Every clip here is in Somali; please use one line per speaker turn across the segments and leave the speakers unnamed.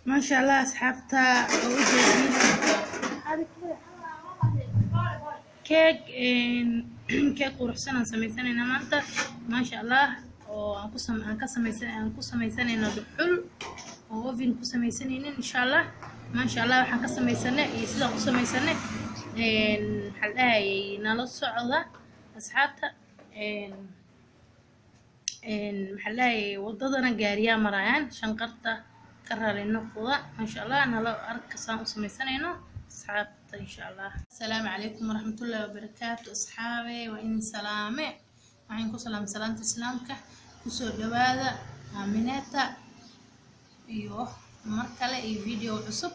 ما شاء الله أصحابتا وجدين كيك كيك قرحسنا سميسانينا مانتا ما شاء الله aan ku samaysanayno dhuxul oo oven ku samaysanayno insha Allah ma sha Allah waxaan ka samaysanay iyo sida ku samaysanay hal ay nala socda asxaabta maxalay wadadana gaariya marayaan shanqarta ka raalino quda ma sha Allah nala arkasaan u samaysanayno asxaabta insha Allah assalaamu calaykum waraxmatullaahi wabarakaatu asxaabe wa in salaame waxaan ku salaamta islaamka kusoo dhawaada aaminata iyo mar kale iyo video cusub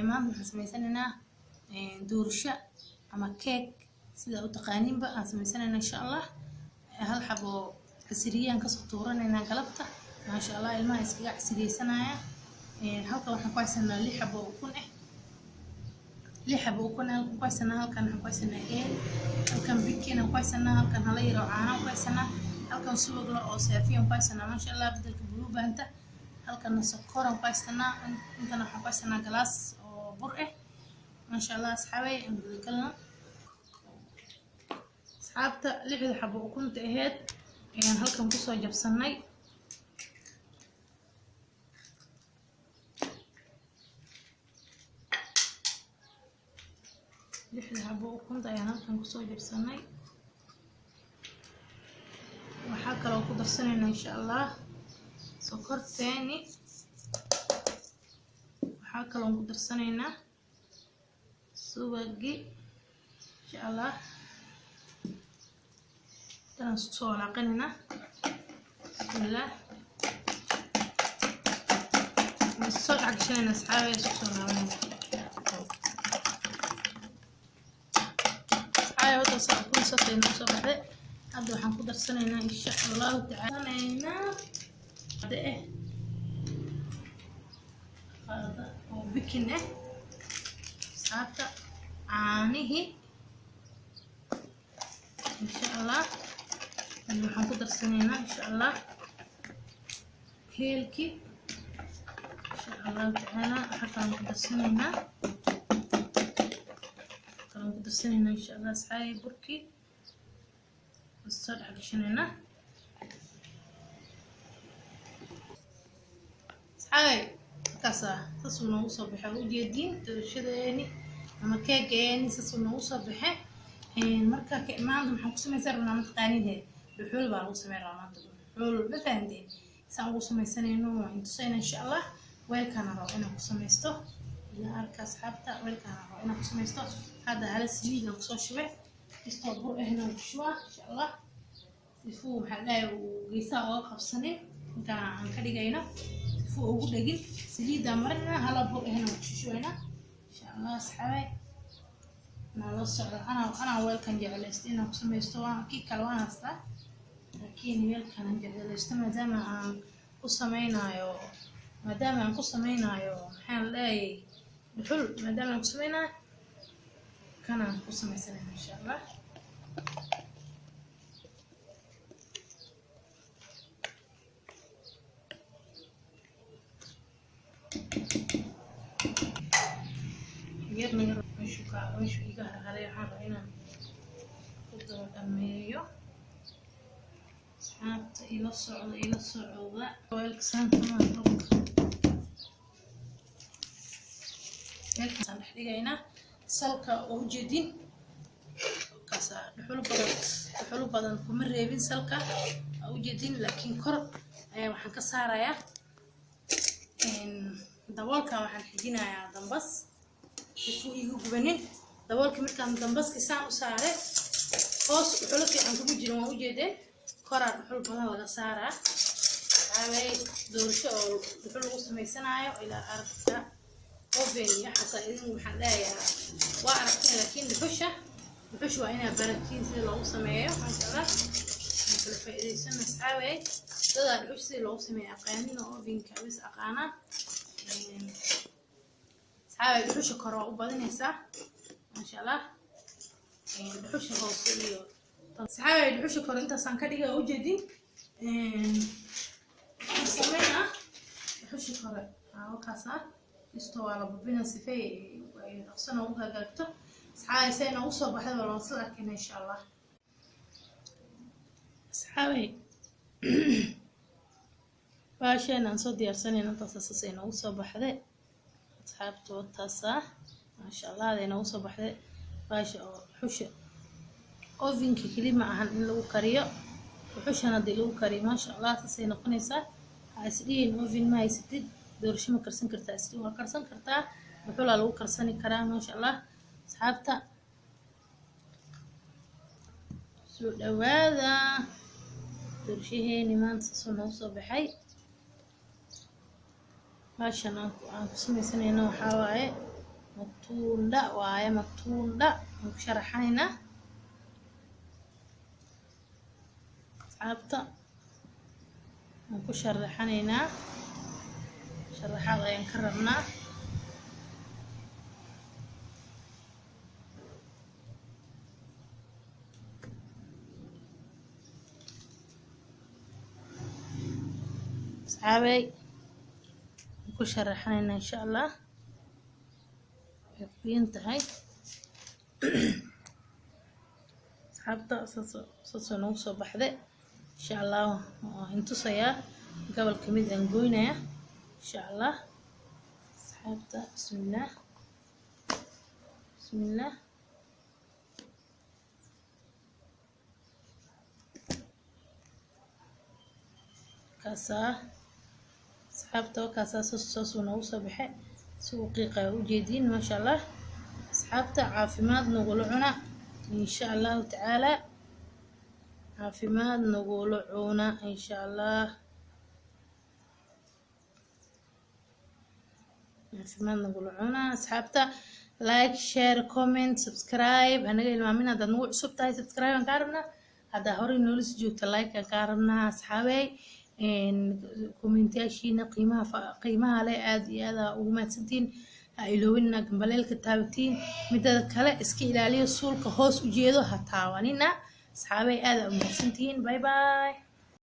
maanta waxaan sameysanaynaa doorsho ama cake sida u taqaaniinba aan sameysanaynaa insha Allah hal xabo casiriyaan ka soo tuuranaynaa galabta ma sha Allah ilmaha iskaga casiriysanaya halka waxaan ku haysanaa 6 xabo ukun halkan ku haysanaa halkan waxaan ku haysanaa halkan bikina ku haysanaa halkan hala yaro caano ku haysanaa halkan subag la oo saafiyan ku haysanaa ma sha Allah beddelka buluubanta halkan sokor ku haysanaa intana waxaan ku haysanaa galaas oo bur ma sha Allah asxaabay galna asxaabta 6 xabo ukunta aheed ayaan halkan ku soo jabsanay حبة وكنت يعني هلكن كسو جبسناي waxaa kale oo ku darsanayna insha Allah sokor tani waxaa kale oo ku darsanayna subagi insha Allah tan soo laqanina bismillah soo xaqshayna asxaabi soo laqanina ayuu soo ku safayna soo baxday hadda waxaan ku darsanaynaa insha Allah ta'ala hada oo bikin saata caanihi insha Allah waxaan ku darsanaynaa insha Allah keelki insha Allah ta'ala waxaan ku darsanaynaa إن شاء الله سعي بركي الصدع قشننا سعي كاسة تصونا وصبحة وجدين تشدني أما كيك يعني تصونا وصبحة مركا ما عندهم حكومة مثلا متقانين هي بحول بعروس مرة ما تقول بحول بفهمتين سأقول سمي سنين وإنتسين إن شاء الله وين كان رأينا قسم يستو إلى أركز حبتا وين كان رأينا قسم يستو هذا على سليد نقصه شوي يستوى هنا وشوى إن شاء الله يفوه محلاه وقيساء وقف سنة كان عن كده جينا يفوه وقول لقيل سليد مرنا هلا بروح هنا وشوى هنا إن شاء الله أصحابي أنا لصق أنا أول كان جعل استينا قسم يستوى كي كلوانا أصلا لكن يل كان جعل استينا ما دام عن قسمينا يو محل لا بحلو ما دام عن قسمينا كان قسم سنة إن شاء الله يرمي وش يقهر عليه حاجة هنا قدر أميو حتى إلى الصعود والكسان كمان يلكسان حديقة salka oo jeedin kaasa dhuxul badan kuma reebin salka oo jeedin laakiin kor ayaa waxaan ka saarayaa daboolka waxaan xijinayaa dambas si igu gubanin daboolka markaan dambaska saan u saaray hoos dhuxul fiican kuma jiro waan u jeedeen kor dhuxul badan laga saaraa away doorsho oo dhuxul lagu sameysanayo ilaa aragta oven يا حصائدين محلايا وأعرف لكن بحش وأنا بركين زي لو سميه ما شاء الله مثل فائدة سنة سعوي تقدر بحش زي لو سميه أقانين oven كابس أقانا سعوي بحش كراء وبعدين يسا ما شاء الله بحش غوصية سعوي بحش كراء أنت سانكرية وجدي سمينا dhuxushi hore halkaas isto waa la bubina sifay ay dhaqsan ugu hagaagto asxaabay ugu soo baxday wala soo arkayna insha Allah asxaabay baasheen aan soo diyaarsanayna taasas ay ugu soo baxday asxaabtu taasa ma sha Allah ay ugu soo baxday baasha oo dhuxushi ovenki kelima ahan in lagu kariyo dhuxushana dii lagu kariyo ma sha Allah taasay noqonaysaa asliin oven ma haysatid doorsho ma karsan kartaa asliin waa karsan kartaa wuxuu la lagu karsani karaa ma sha Allah asxaabta soo dhawaada doorshaheeni maanta soo baxay baashan aan ku sameysanaynaa waxaa waaye matunda aan ku sharaxaynaa asxaabta aan ku sharaxaynaa sharaxaad ayaan ka rabnaa asxaabay ku sharaxaynaa insha Allah ينتهي asxaabta soo noo soo baxday insha Allah intu saya gobol kamid aan gooynaya insha Allah asxaabta bismillah kaasa asxaabta kaasa soo noo soo baxay سوقيقة وجدين ما شاء الله أصحابته عافيمات نقول عنا إن شاء الله تعالى عافيمات نقول عنا إن شاء الله عافيمات نقول عنا أصحابته لايك شير كومنت سبسكرايب أنا قايل ما من هذا نوع سبتاي سبسكرايب نكاربنا هذا هوري نولس جوت لايك نكاربنا أصحابي كومنتياشينا قيمها على هذا وما تسدين إلوينا قبليل كتابتين مدة كلا إسكي إلى سولك هوس وجيدو هتاوانينا أصحابي هذا وما تسدين باي باي.